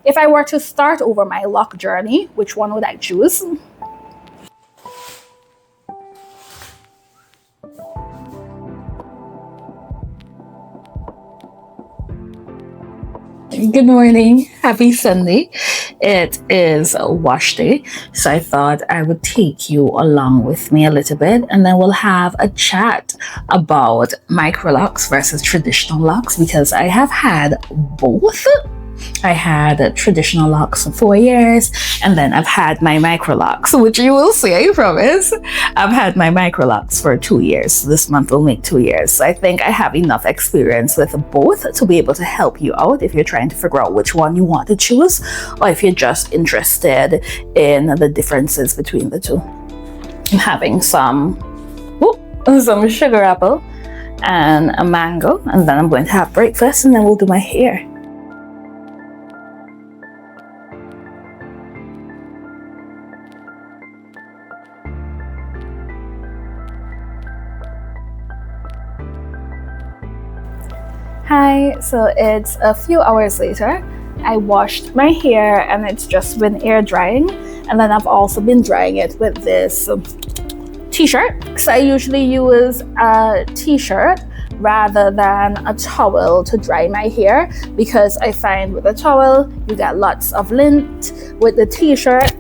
If I were to start over my lock journey, which one would I choose? Good morning. Happy Sunday. It is a wash day, so I thought I would take you along with me a little bit, and then we'll have a chat about Microlocs versus traditional locks, because I have had both. I had traditional locks for 4 years, and then I've had my Microlocs, which you will see, I promise. I've had my Microlocs for 2 years. This month will make 2 years. So I think I have enough experience with both to be able to help you out if you're trying to figure out which one you want to choose, or if you're just interested in the differences between the two. I'm having some sugar apple and a mango, and then I'm going to have breakfast, and then we'll do my hair. Hi, so it's a few hours later. I washed my hair and it's just been air drying, and then I've also been drying it with this t-shirt. So I usually use a t-shirt rather than a towel to dry my hair, because I find with a towel you get lots of lint. With the t-shirt,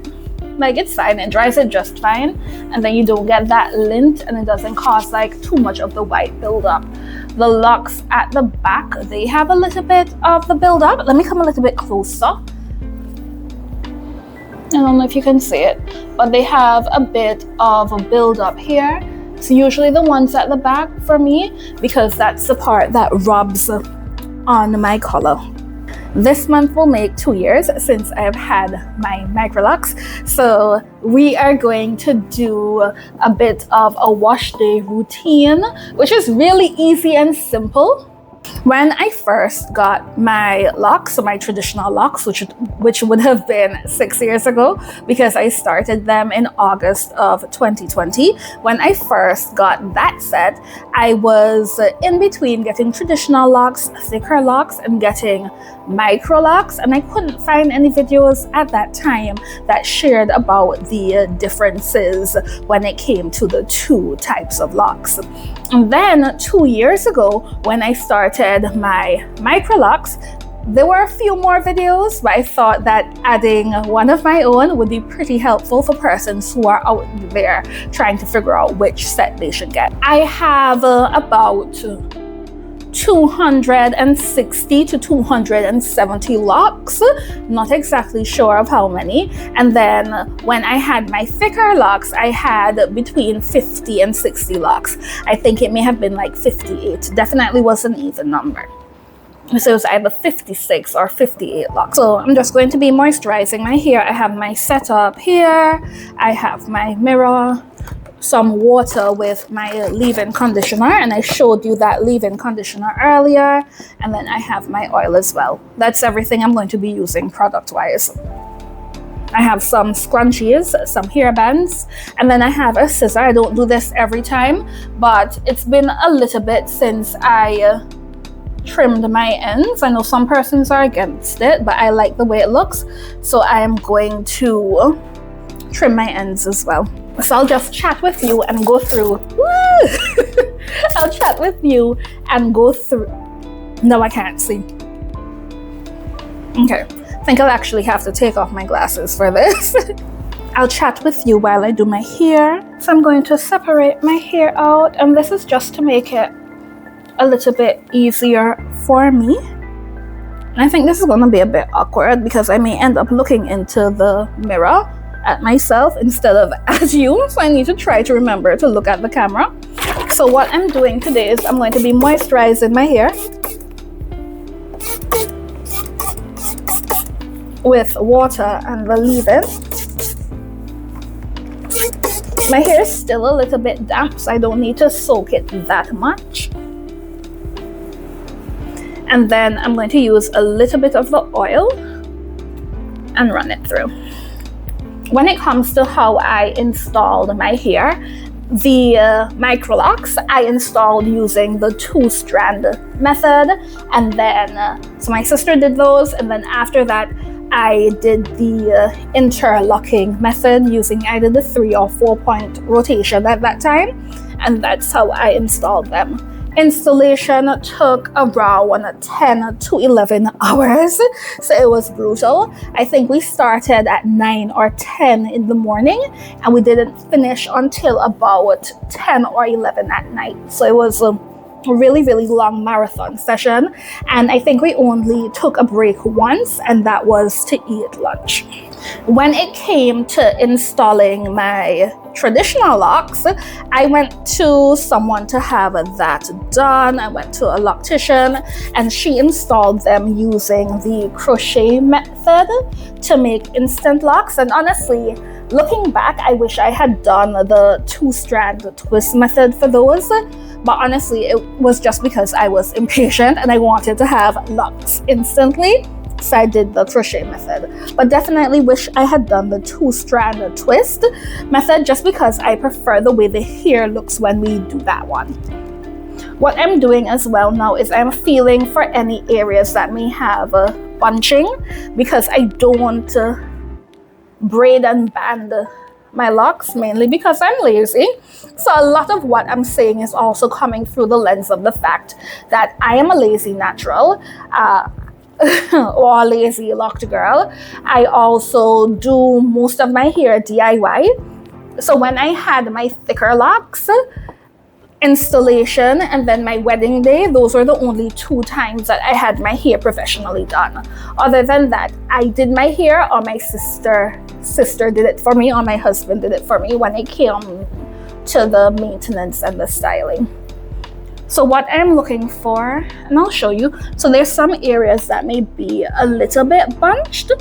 like, it's fine, it dries it just fine, and then you don't get that lint, and it doesn't cause like too much of the white buildup. The locks at the back, they have a little bit of the buildup. Let me come a little bit closer. I don't know if you can see it, but they have a bit of a buildup here. It's usually the ones at the back for me, because that's the part that rubs on my collar. This month will make 2 years since I've had my Microlocs, so we are going to do a bit of a wash day routine, which is really easy and simple. When I first got my locks, so my traditional locks, which would have been 6 years ago, because I started them in August of 2020. When I first got that set, I was in between getting traditional locks, thicker locks, and getting Microlocs, and I couldn't find any videos at that time that shared about the differences when it came to the two types of locks. And then 2 years ago, when I started my Microlocs, there were a few more videos, but I thought that adding one of my own would be pretty helpful for persons who are out there trying to figure out which set they should get. I have about 260 to 270 locks, not exactly sure of how many. And then when I had my thicker locks, I had between 50 and 60 locks. I think it may have been like 58. Definitely was an even number. So it was either 56 or 58 locks. So I'm just going to be moisturizing my hair. I have my setup here. I have my mirror, some water with my leave-in conditioner, and I showed you that leave-in conditioner earlier, and then I have my oil as well. That's everything I'm going to be using product-wise. I have some scrunchies, some hair bands, and then I have a scissor. I don't do this every time, but it's been a little bit since I trimmed my ends. I know some persons are against it, but I like the way it looks, so I am going to trim my ends as well. So I'll just chat with you and go through. I'll chat with you and go through. No, I can't see. Okay, I think I'll actually have to take off my glasses for this. I'll chat with you while I do my hair. So I'm going to separate my hair out, and this is just to make it a little bit easier for me. And I think this is going to be a bit awkward, because I may end up looking into the mirror at myself instead of at you, so I need to try to remember to look at the camera. So what I'm doing today is I'm going to be moisturizing my hair with water and the leave-in. My hair is still a little bit damp, so I don't need to soak it that much. And then I'm going to use a little bit of the oil and run it through. When it comes to how I installed my hair, the Microlocs I installed using the 2-strand method, and then so my sister did those, and then after that I did the interlocking method using either the 3 or 4 point rotation at that time, and that's how I installed them. Installation took around 10 to 11 hours, so it was brutal. I think we started at 9 or 10 in the morning, and we didn't finish until about 10 or 11 at night. So it was a really, really long marathon session, and I think we only took a break once, and that was to eat lunch. When it came to installing my traditional locks, I went to someone to have that done. I went to a loctician, and she installed them using the crochet method to make instant locks. And honestly, looking back, I wish I had done the 2-strand twist method for those. But honestly, it was just because I was impatient and I wanted to have locks instantly. So I did the crochet method. But definitely wish I had done the 2-strand twist method, just because I prefer the way the hair looks when we do that one. What I'm doing as well now is I'm feeling for any areas that may have bunching, because I don't braid and band my locks, mainly because I'm lazy. So a lot of what I'm saying is also coming through the lens of the fact that I am a lazy natural, or a lazy locked girl. I also do most of my hair DIY. So when I had my thicker locks installation and then my wedding day, those were the only 2 times that I had my hair professionally done. Other than that, I did my hair, or my sister did it for me, or my husband did it for me when it came to the maintenance and the styling. So what I'm looking for, and I'll show you. So there's some areas that may be a little bit bunched.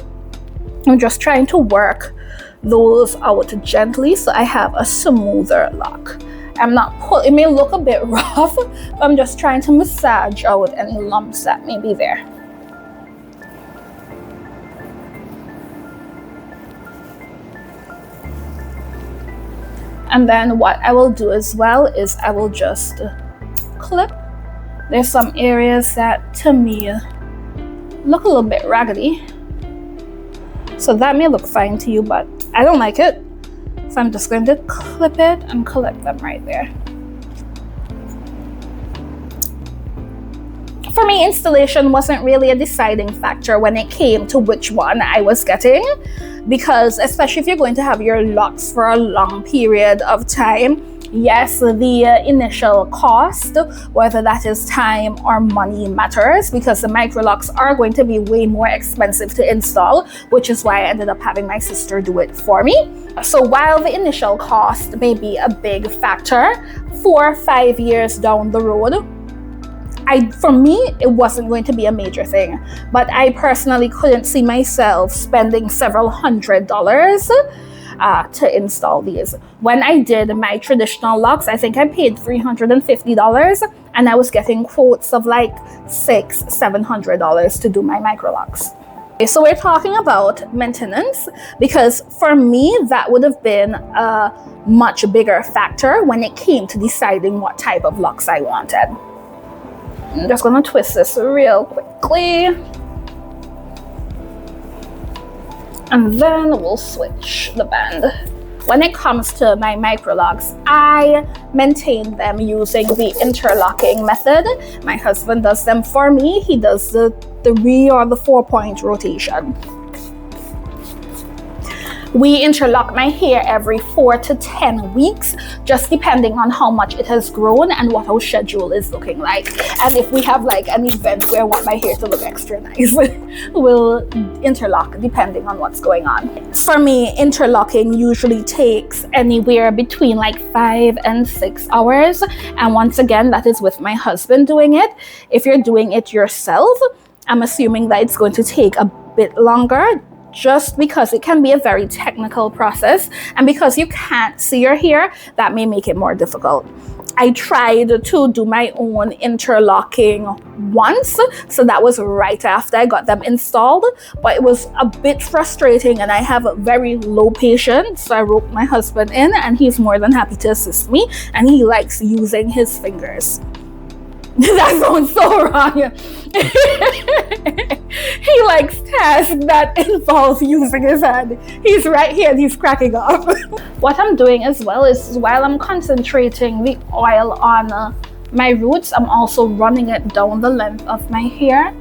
I'm just trying to work those out gently so I have a smoother lock. I'm not it may look a bit rough, but I'm just trying to massage out any lumps that may be there. And then what I will do as well is I will just clip. There's some areas that to me look a little bit raggedy, so that may look fine to you, but I don't like it. So I'm just going to clip it and collect them right there. For me, installation wasn't really a deciding factor when it came to which one I was getting, because especially if you're going to have your locks for a long period of time, yes, the initial cost, whether that is time or money, matters, because the Microlocs are going to be way more expensive to install, which is why I ended up having my sister do it for me. So while the initial cost may be a big factor, 4 or 5 years down the road, for me, it wasn't going to be a major thing. But I personally couldn't see myself spending several $100s to install these. When I did my traditional locks, I think I paid $350, and I was getting quotes of like $600-700 to do my Microlocs. Okay, so we're talking about maintenance, because for me that would have been a much bigger factor when it came to deciding what type of locks I wanted. I'm just gonna twist this real quickly, and then we'll switch the band. When it comes to my Microlocs, I maintain them using the interlocking method. My husband does them for me. He does the 3 or the 4 point rotation. We interlock my hair every 4 to 10 weeks, just depending on how much it has grown and what our schedule is looking like. And if we have like an event where I want my hair to look extra nice, we'll interlock depending on what's going on. For me, interlocking usually takes anywhere between like 5 and 6 hours. And once again, that is with my husband doing it. If you're doing it yourself, I'm assuming that it's going to take a bit longer, just because it can be a very technical process, and because you can't see your hair, that may make it more difficult. I tried to do my own interlocking once, so that was right after I got them installed, but it was a bit frustrating and I have a very low patience, so I roped my husband in, and he's more than happy to assist me, and he likes using his fingers. That sounds so wrong. He likes tasks that involve using his hand. He's right here and he's cracking up. What I'm doing as well is, while I'm concentrating the oil on my roots, I'm also running it down the length of my hair.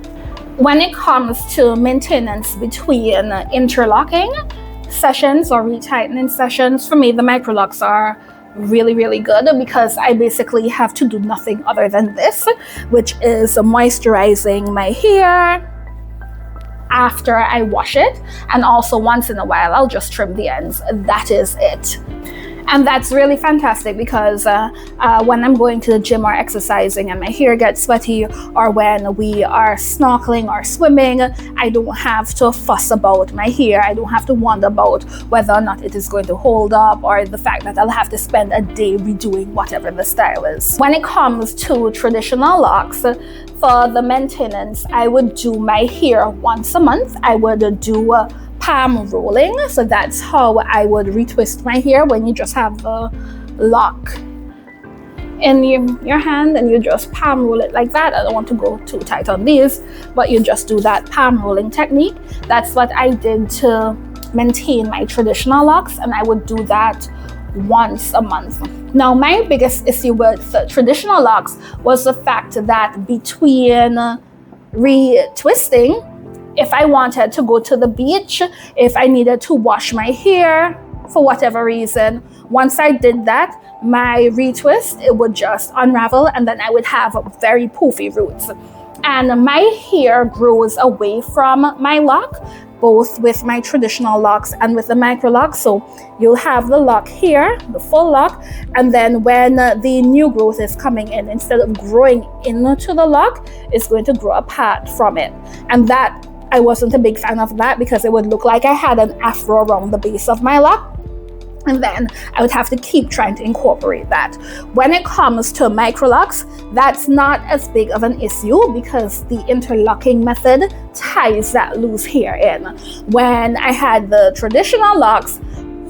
When it comes to maintenance between interlocking sessions or retightening sessions, for me the Microlocs are really good, because I basically have to do nothing other than this, which is moisturizing my hair after I wash it, and also once in a while I'll just trim the ends. That is it. And that's really fantastic, because when I'm going to the gym or exercising and my hair gets sweaty, or when we are snorkeling or swimming, I don't have to fuss about my hair. I don't have to wonder about whether or not it is going to hold up, or the fact that I'll have to spend a day redoing whatever the style is. When it comes to traditional locks, for the maintenance, I would do my hair once a month. I would do palm rolling. So that's how I would retwist my hair, when you just have a lock in your hand and you just palm roll it like that. I don't want to go too tight on these, but you just do that palm rolling technique. That's what I did to maintain my traditional locks, and I would do that once a month. Now, my biggest issue with traditional locks was the fact that between retwisting, if I wanted to go to the beach, if I needed to wash my hair for whatever reason, once I did that, my retwist, it would just unravel, and then I would have very poofy roots. And my hair grows away from my lock, both with my traditional locks and with the Microlocs. So you'll have the lock here, the full lock, and then when the new growth is coming in, instead of growing into the lock, it's going to grow apart from it. And that, I wasn't a big fan of that, because it would look like I had an afro around the base of my lock, and then I would have to keep trying to incorporate that. When it comes to Microlocs, that's not as big of an issue, because the interlocking method ties that loose hair in. When I had the traditional locks,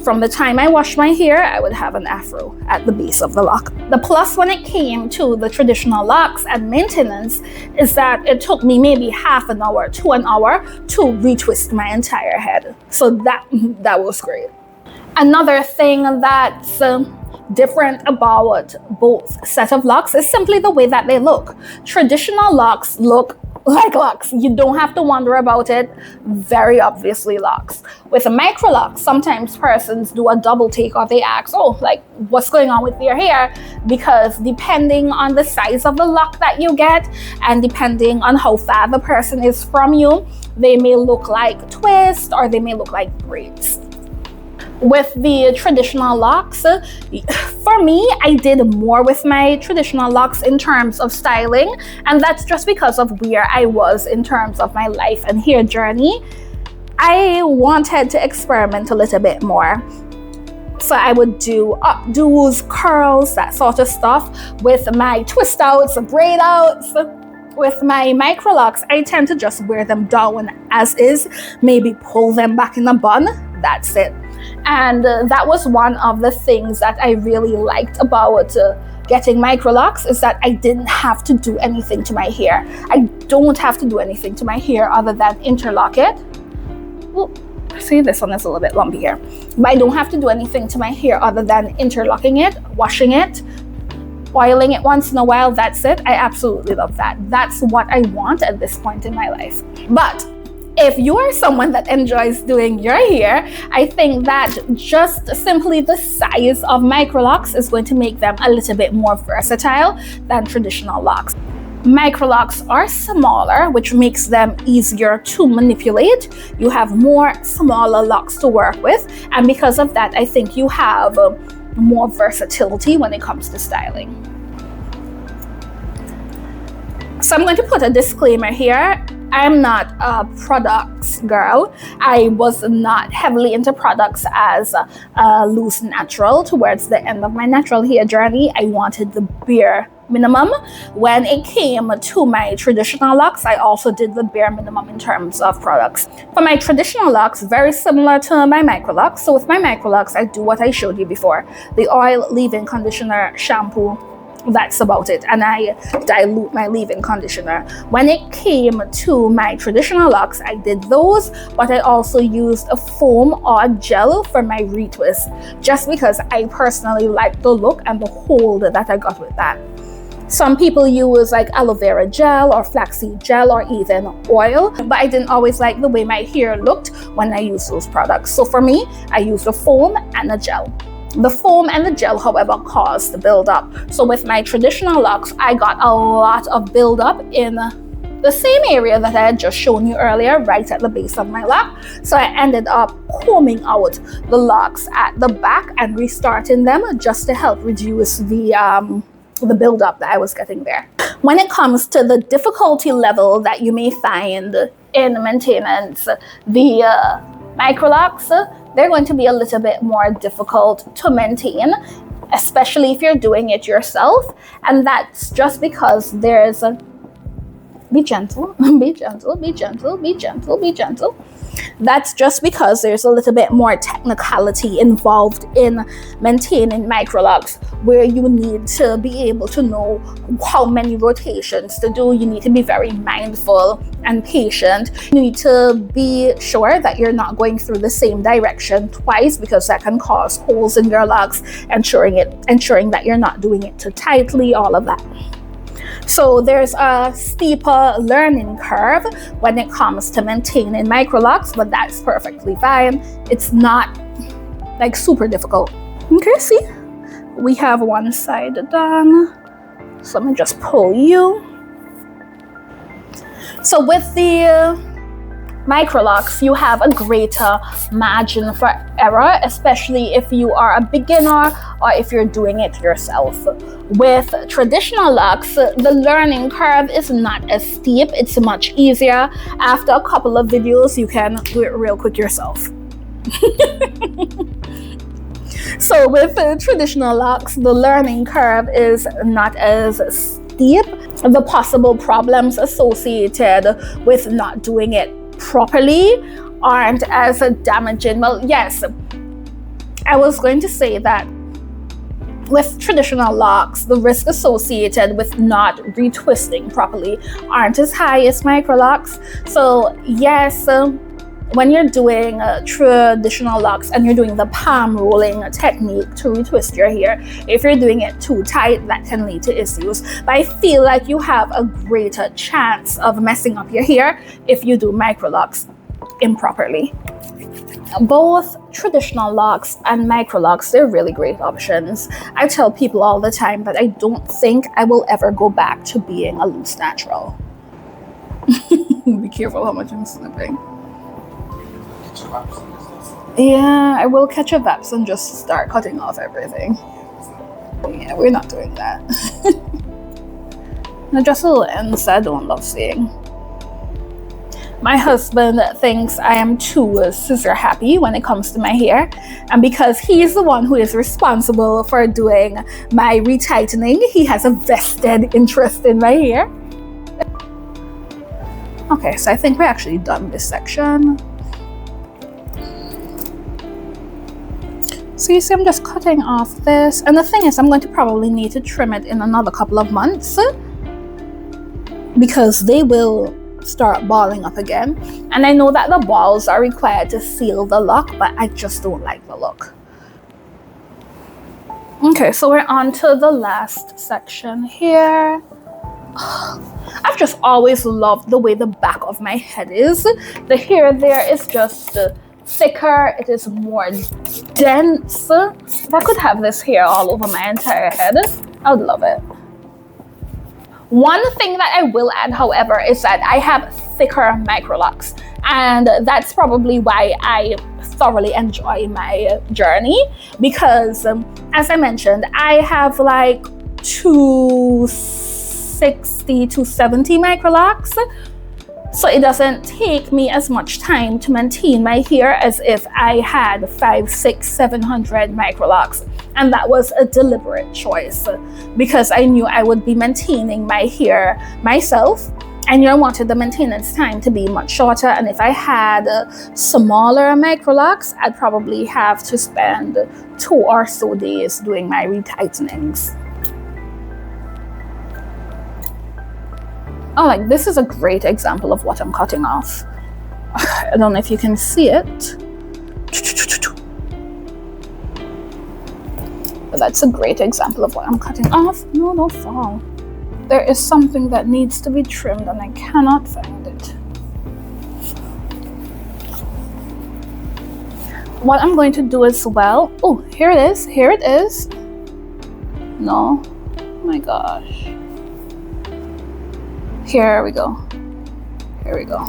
from the time I washed my hair, I would have an afro at the base of the lock. The plus when it came to the traditional locks and maintenance is that it took me maybe half an hour to an hour to retwist my entire head. So that was great. Another thing that's different about both set of locks is simply the way that they look. Traditional locks look like locks. You don't have to wonder about it. Very obviously locks. With a Microloc, sometimes persons do a double take, or they ask, oh, like, what's going on with your hair? Because depending on the size of the lock that you get, and depending on how far the person is from you, they may look like twists, or they may look like braids. With the traditional locks, for me, I did more with my traditional locks in terms of styling, and that's just because of where I was in terms of my life and hair journey. I wanted to experiment a little bit more. So I would do updos, curls, that sort of stuff with my twist outs, braid outs. With my Microlocs, I tend to just wear them down as is, maybe pull them back in a bun, that's it. And that was one of the things that I really liked about getting Microlocs, is that I didn't have to do anything to my hair. I don't have to do anything to my hair other than interlock it. Well, see, this one is a little bit lumpy here. But I don't have to do anything to my hair other than interlocking it, washing it, oiling it once in a while, that's it. I absolutely love that. That's what I want at this point in my life. But if you are someone that enjoys doing your hair, I think that just simply the size of Microlocs is going to make them a little bit more versatile than traditional locks. Microlocs are smaller, which makes them easier to manipulate. You have more smaller locks to work with, and because of that, I think you have more versatility when it comes to styling. So I'm going to put a disclaimer here. I'm not a products girl. I was not heavily into products as a loose natural. Towards the end of my natural hair journey, I wanted the bare minimum. When it came to my traditional locks, I also did the bare minimum in terms of products. For my traditional locks, very similar to my Microlocs. So with my Microlocs, I do what I showed you before. The oil, leave-in conditioner, shampoo, That's about it. And I dilute my leave-in conditioner. When it came to my traditional locks, I did those, but I also used a foam or gel for my retwist, just because I personally like the look and the hold that I got with that. Some people use like aloe vera gel or flaxseed gel or even oil, but I didn't always like the way my hair looked when I used those products. So for me, I used a foam and a gel. The foam and the gel, however, caused the buildup. So with my traditional locks, I got a lot of buildup in the same area that I had just shown you earlier, right at the base of my lock. So I ended up combing out the locks at the back and restarting them just to help reduce the buildup that I was getting there. When it comes to the difficulty level that you may find in maintenance, the Microlocs, they're going to be a little bit more difficult to maintain, especially if you're doing it yourself. And that's just because there's be gentle, be gentle, be gentle, be gentle, be gentle. That's just because there's a little bit more technicality involved in maintaining Microlocs, where you need to be able to know how many rotations to do. You need to be very mindful and patient. You need to be sure that you're not going through the same direction twice, because that can cause holes in your locks, ensuring that you're not doing it too tightly, all of that. So there's a steeper learning curve when it comes to maintaining Microlocs, but that's perfectly fine. It's not like super difficult. Okay, see? We have one side done. So let me just pull you. So with the Microlocs, you have a greater margin for error, especially if you are a beginner or if you're doing it yourself. With traditional locks, the learning curve is not as steep. It's much easier. After a couple of videos, you can do it real quick yourself. So with traditional locks, the learning curve is not as steep. The possible problems associated with not doing it properly aren't as damaging. Well, yes, I was going to say that with traditional locks, the risk associated with not retwisting properly aren't as high as Microlocs. So yes, when you're doing traditional locks and you're doing the palm rolling technique to retwist your hair, if you're doing it too tight, that can lead to issues. But I feel like you have a greater chance of messing up your hair if you do Microlocs improperly. Both traditional locks and Microlocs, they're really great options. I tell people all the time that I don't think I will ever go back to being a loose natural. Be careful how much I'm snipping. Yeah, I will catch a vaps and just start cutting off everything. Yeah, we're not doing that. Just a little ends I don't love seeing. My husband thinks I am too scissor happy when it comes to my hair, and because he's the one who is responsible for doing my retightening, he has a vested interest in my hair. Okay, so I think we're actually done this section. So you see, I'm just cutting off this, and the thing is, I'm going to probably need to trim it in another couple of months because they will start balling up again. And I know that the balls are required to seal the lock, but I just don't like the look. Okay, so we're on to the last section here. I've just always loved the way the back of my head is. The hair there is just thicker, it is more dense. If I could have this hair all over my entire head, I would love it. One thing that I will add, however, is that I have thicker Microlocs, and that's probably why I thoroughly enjoy my journey, because as I mentioned, I have like 260 to 70 Microlocs. So it doesn't take me as much time to maintain my hair as if I had 500, 600, 700 Microlocs. And that was a deliberate choice because I knew I would be maintaining my hair myself, and I wanted the maintenance time to be much shorter. And if I had smaller Microlocs, I'd probably have to spend 2 or so days doing my retightenings. Oh, like this is a great example of what I'm cutting off. I don't know if you can see it. But that's a great example of what I'm cutting off. No, don't fall. There is something that needs to be trimmed and I cannot find it. What I'm going to do as well, oh, here it is, here it is. No, oh my gosh. Here we go, here we go.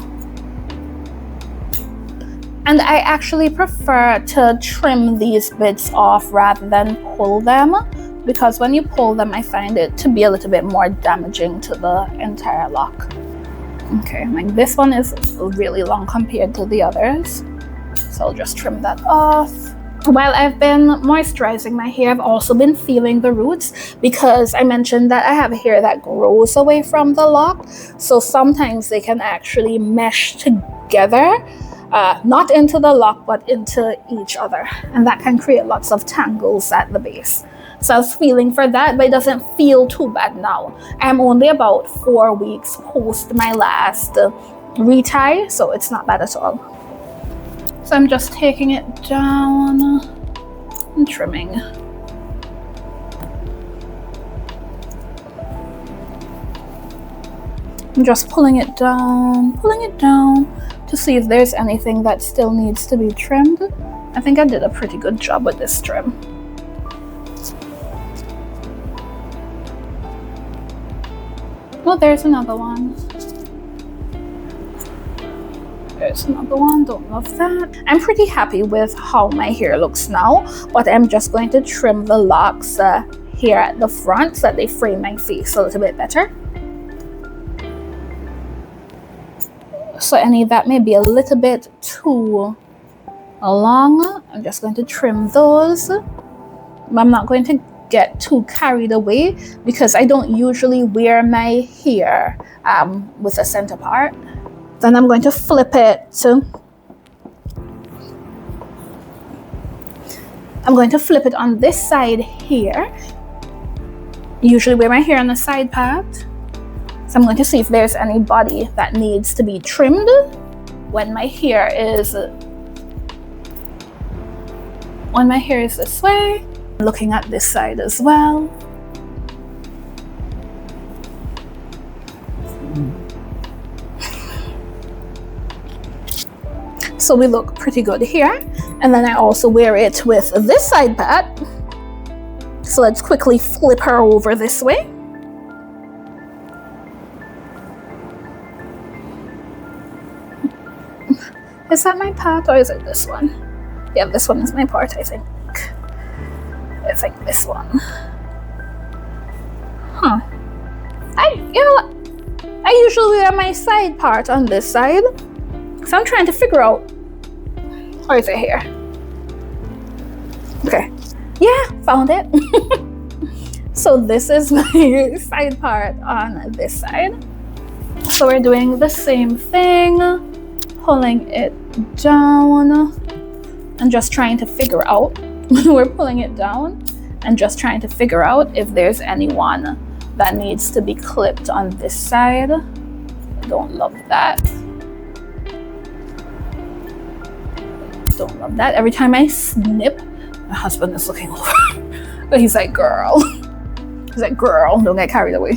And I actually prefer to trim these bits off rather than pull them, because when you pull them, I find it to be a little bit more damaging to the entire lock. Okay, like this one is really long compared to the others. So I'll just trim that off. While I've been moisturizing my hair, I've also been feeling the roots, because I mentioned that I have hair that grows away from the lock. So sometimes they can actually mesh together, not into the lock, but into each other. And that can create lots of tangles at the base. So I was feeling for that, but it doesn't feel too bad now. I'm only about 4 weeks post my last retie, so it's not bad at all. So I'm just taking it down and trimming. I'm just pulling it down to see if there's anything that still needs to be trimmed. I think I did a pretty good job with this trim. Oh, there's another one. There's another one, don't love that. I'm pretty happy with how my hair looks now, but I'm just going to trim the locks here at the front so that they frame my face a little bit better. So any that may be a little bit too long, I'm just going to trim those. I'm not going to get too carried away because I don't usually wear my hair with a center part. Then I'm going to flip it. I'm going to flip it on this side here. Usually wear my hair on the side part. So I'm going to see if there's any body that needs to be trimmed when my hair is this way. Looking at this side as well. So we look pretty good here. And then I also wear it with this side part. So let's quickly flip her over this way. Is that my part or is it this one? Yeah, this one is my part, I think. I think this one. Huh. You know what? I usually wear my side part on this side. So I'm trying to figure out, or is it here? Okay. Yeah, found it. So this is my side part on this side. So we're doing the same thing, pulling it down and just trying to figure out. We're pulling it down and just trying to figure out if there's anyone that needs to be clipped on this side. I don't love that. Don't love that. Every time I snip, my husband is looking over. But he's like, girl. He's like, girl, don't get carried away.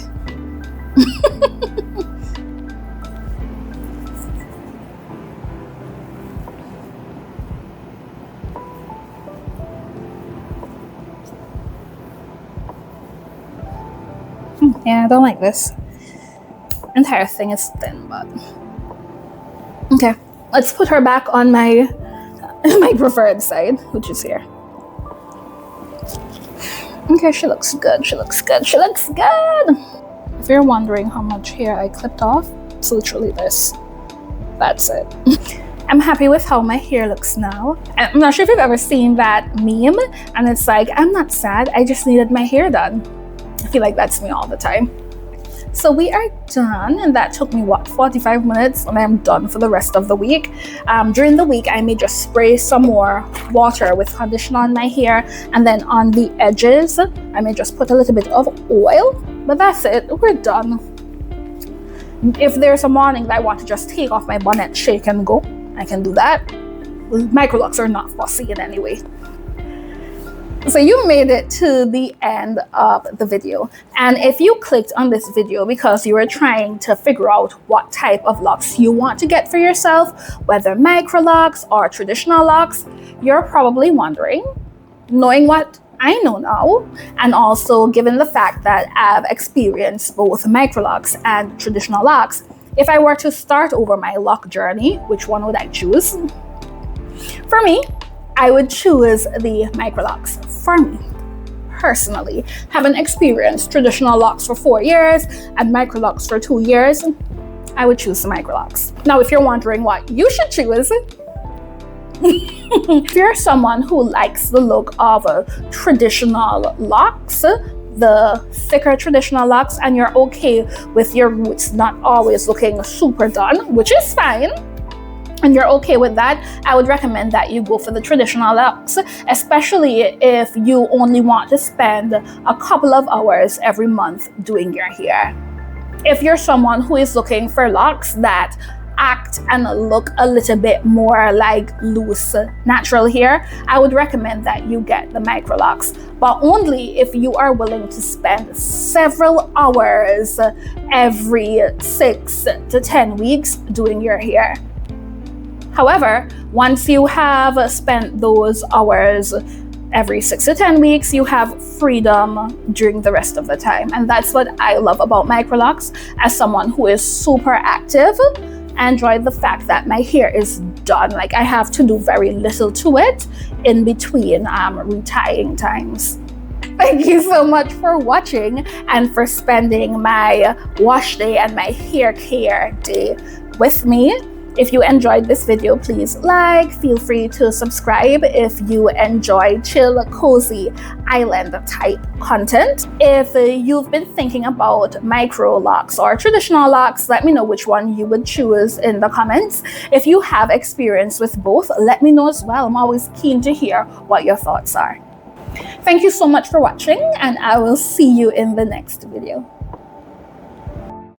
Yeah, I don't like this. Entire thing is thin, but okay. Let's put her back on my preferred side, which is here. Okay, she looks good. She looks good. She looks good. If you're wondering how much hair I clipped off, it's literally this. That's it. I'm happy with how my hair looks now. I'm not sure if you've ever seen that meme, and it's like, I'm not sad. I just needed my hair done. I feel like that's me all the time. So we are done, and that took me, 45 minutes, and I'm done for the rest of the week. During the week, I may just spray some more water with conditioner on my hair, and then on the edges, I may just put a little bit of oil, but that's it, we're done. If there's a morning that I want to just take off my bonnet, shake and go, I can do that. Microlocs are not fussy in any way. So you made it to the end of the video. And if you clicked on this video because you were trying to figure out what type of locks you want to get for yourself, whether Microlocs or traditional locks, you're probably wondering, knowing what I know now, and also given the fact that I've experienced both Microlocs and traditional locks, if I were to start over my lock journey, which one would I choose? For me, I would choose the Microlocs. For me, personally, having experienced traditional locks for 4 years and Microlocs for 2 years, I would choose the Microlocs. Now, if you're wondering what you should choose, if you're someone who likes the look of traditional locks, the thicker traditional locks, and you're okay with your roots not always looking super done, which is fine, and you're okay with that, I would recommend that you go for the traditional locks, especially if you only want to spend a couple of hours every month doing your hair. If you're someone who is looking for locks that act and look a little bit more like loose natural hair, I would recommend that you get the Microlocs, but only if you are willing to spend several hours every 6 to 10 weeks doing your hair. However, once you have spent those hours every 6 to 10 weeks, you have freedom during the rest of the time. And that's what I love about Microlocs as someone who is super active. I enjoy the fact that my hair is done. Like, I have to do very little to it in between retying times. Thank you so much for watching and for spending my wash day and my hair care day with me. If you enjoyed this video, please feel free to subscribe if you enjoy chill, cozy, island type content. If you've been thinking about Microlocs or traditional locks, let me know which one you would choose in the comments. If you have experience with both, let me know as well. I'm always keen to hear what your thoughts are. Thank you so much for watching, and I will see you in the next video.